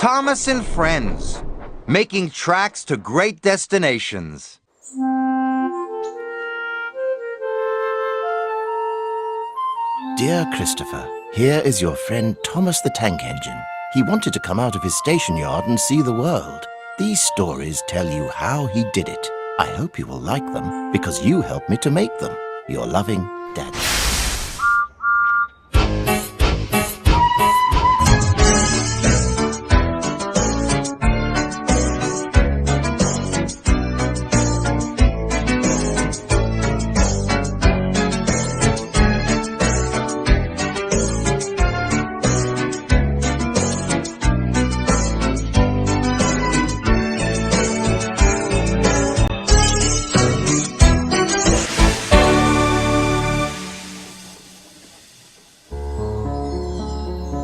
Thomas and Friends, making tracks to great destinations. Dear Christopher, here is your friend Thomas the Tank Engine. He wanted to come out of his station yard and see the world. These stories tell you how he did it. I hope you will like them because you helped me to make them. Your loving, Daddy.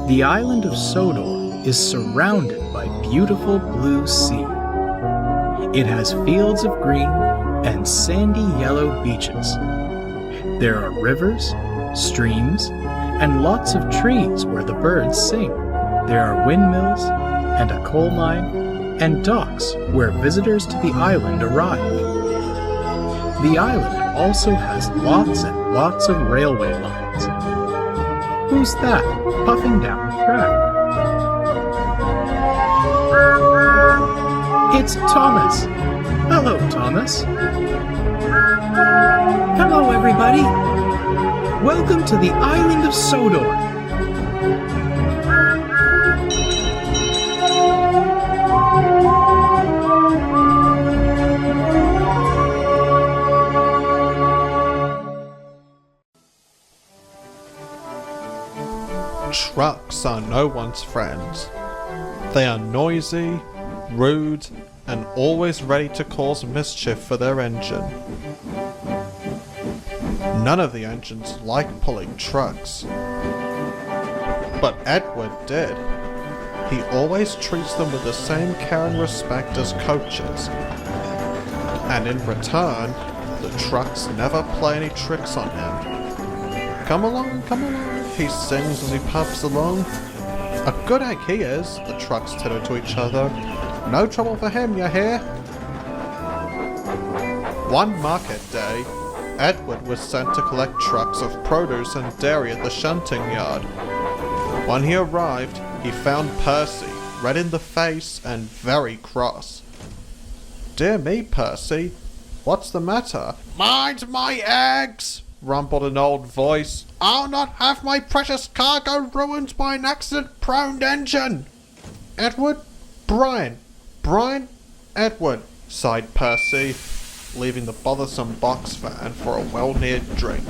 The island of Sodor is surrounded by beautiful blue sea. It has fields of green and sandy yellow beaches. There are rivers, streams, and lots of trees where the birds sing. There are windmills and a coal mine and docks where visitors to the island arrive. The island also has lots and lots of railway lines. Who's that puffing down the track? It's Thomas. Hello, Thomas. Hello, everybody. Welcome to the island of Sodor. Trucks are no one's friends. They are noisy, rude, and always ready to cause mischief for their engine. None of the engines like pulling trucks. But Eggward did. He always treats them with the same care and respect as coaches. And in return, the trucks never play any tricks on him. Come along, he sings as he puffs along. A good egg he is, the trucks titter to each other. No trouble for him, you hear? One market day, Eggward was sent to collect trucks of produce and dairy at the shunting yard. When he arrived, he found Percy, red in the face and very cross. "Dear me, Percy, what's the matter?" "Mind my eggs!" rumbled an old voice. "I'll not have my precious cargo ruined by an accident-prone engine." "Eggward? Brian, Eggward," sighed Percy, leaving the bothersome box fan for a well-neared drink.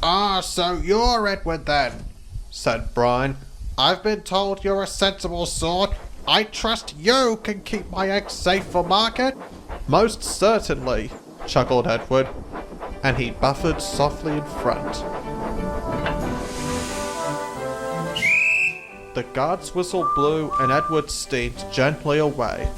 "Ah, so you're Eggward then," said Brian. "I've been told you're a sensible sort. I trust you can keep my eggs safe for market." "Most certainly," chuckled Eggward, and he buffered softly in front. The guard's whistle blew and Eggward steamed gently away.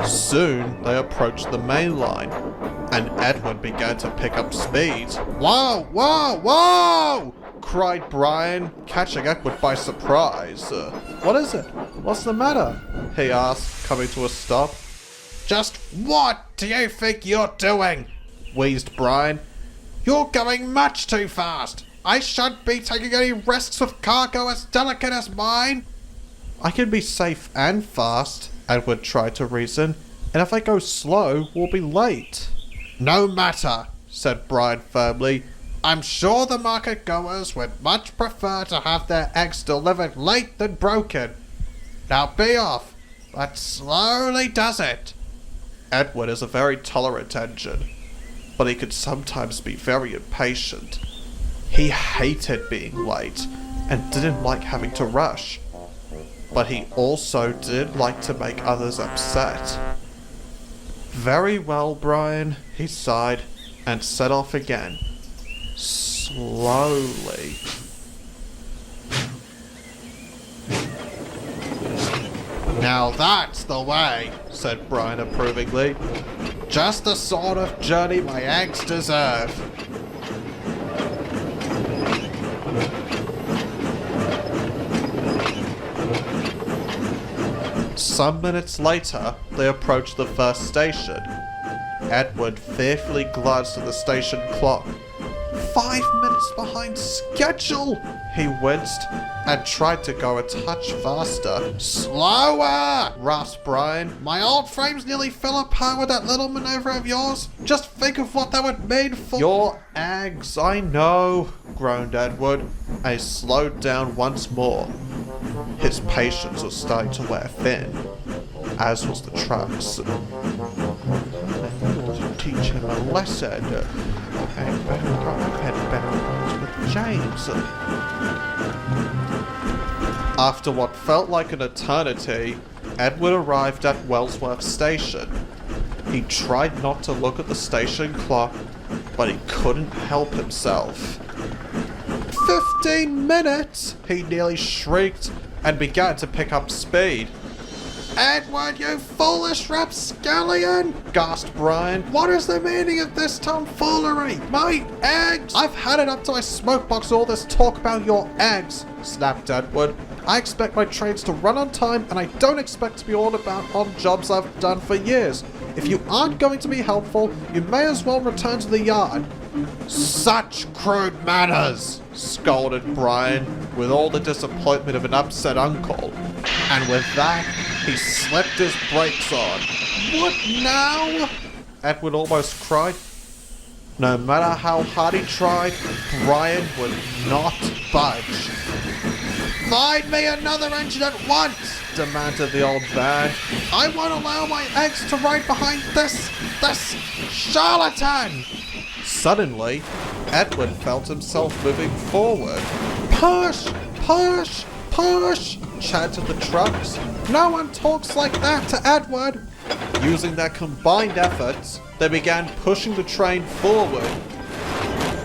Soon they approached the main line, and Eggward began to pick up speed. "Whoa, whoa, whoa!" cried Brian, catching Eggward by surprise. "What is it? What's the matter?" he asked, coming to a stop. "Just what do you think you're doing?" wheezed Brian. "You're going much too fast. I shan't be taking any risks with cargo as delicate as mine." "I can be safe and fast," Eggward tried to reason, "and if I go slow, we'll be late." "No matter," said Brian firmly. "I'm sure the market goers would much prefer to have their eggs delivered late than broken. Now be off, but slowly does it." Eggward is a very tolerant engine, but he could sometimes be very impatient. He hated being late and didn't like having to rush, but he also did like to make others upset. "Very well, Brian," he sighed, and set off again. Slowly. Now that's the way, said Brian approvingly. Just the sort of journey my eggs deserve. Some minutes later, they approached the first station. Eggward fearfully glanced at the station clock. 5 minutes behind schedule! He winced and tried to go a touch faster. Slower! rasped Brian. My old frames nearly fell apart with that little maneuver of yours. Just think of what that would mean for your eggs. I know, groaned Eggward, and he slowed down once more. His patience was starting to wear thin, as was the trucks. Teach him a lesson. I've had better with James. After what felt like an eternity, Eggward arrived at Wellsworth Station. He tried not to look at the station clock, but he couldn't help himself. 15 minutes! He nearly shrieked and began to pick up speed. Eggward, you foolish rapscallion! Gasped Brian. What is the meaning of this tomfoolery? My eggs! I've had it up to my smoke box all this talk about your eggs, snapped Eggward. I expect my trains to run on time, and I don't expect to be ordered about on jobs I've done for years. If you aren't going to be helpful, you may as well return to the yard. Such crude manners, scolded Brian, with all the disappointment of an upset uncle. And with that, he slipped his brakes on. What now? Eggward almost cried. No matter how hard he tried, Brian would not budge. Find me another engine at once, demanded the old man. I won't allow my eggs to ride behind this charlatan. Suddenly, Eggward felt himself moving forward. Push! Push! Push! Chanted the trucks. No one talks like that to Eggward. Using their combined efforts, they began pushing the train forward.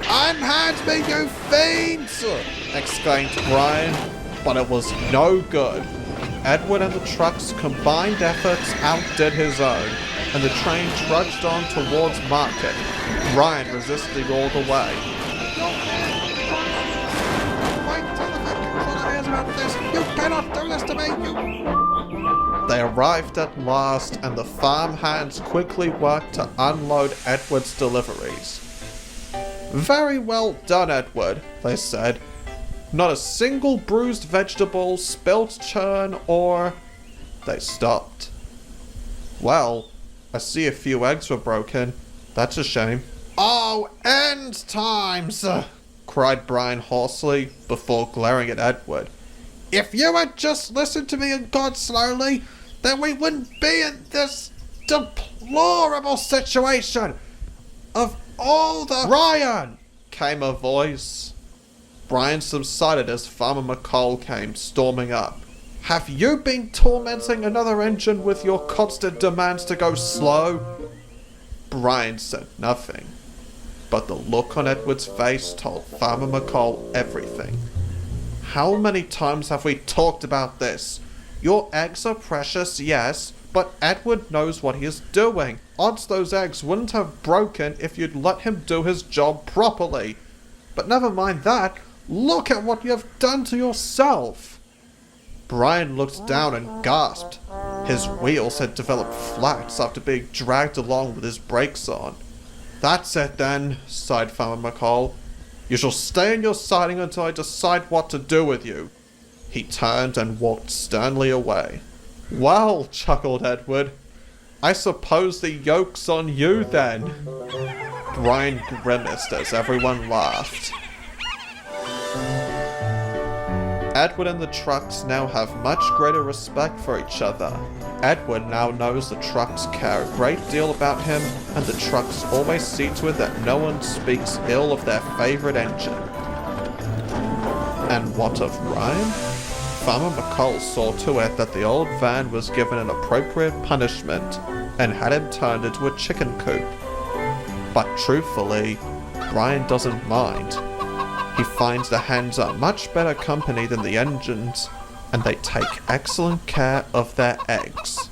Unhand me, you fiends! Exclaimed Brian, but it was no good. Eggward and the truck's combined efforts outdid his own, and the train trudged on towards Market, Brian resisting all the way. You cannot do this to me! They arrived at last, and the farmhands quickly worked to unload Eggward's deliveries. Very well done, Eggward, they said. Not a single bruised vegetable, spilt churn, or... They stopped. Well, I see a few eggs were broken. That's a shame. Oh, end times! Cried Brian hoarsely, before glaring at Eggward. If you had just listened to me and gone slowly, then we wouldn't be in this deplorable situation. Of all the... Brian! Came a voice. Brian subsided as Farmer McCall came storming up. Have you been tormenting another engine with your constant demands to go slow? Brian said nothing, but the look on Eggward's face told Farmer McCall everything. How many times have we talked about this? Your eggs are precious, yes, but Eggward knows what he is doing. Odds those eggs wouldn't have broken if you'd let him do his job properly. But never mind that, look at what you have done to yourself. Brian looked down and gasped. His wheels had developed flats after being dragged along with his brakes on. That's it then, sighed Farmer McCall. You shall stay in your siding until I decide what to do with you. He turned and walked sternly away. Well, chuckled Eggward, I suppose the yoke's on you then. Brian grimaced as everyone laughed. Eggward and the trucks now have much greater respect for each other. Eggward now knows the trucks care a great deal about him, and the trucks always see to it that no one speaks ill of their favourite engine. And what of Brian? Farmer McCall saw to it that the old van was given an appropriate punishment, and had him turned into a chicken coop. But truthfully, Brian doesn't mind. He finds the hens are much better company than the engines, and they take excellent care of their eggs.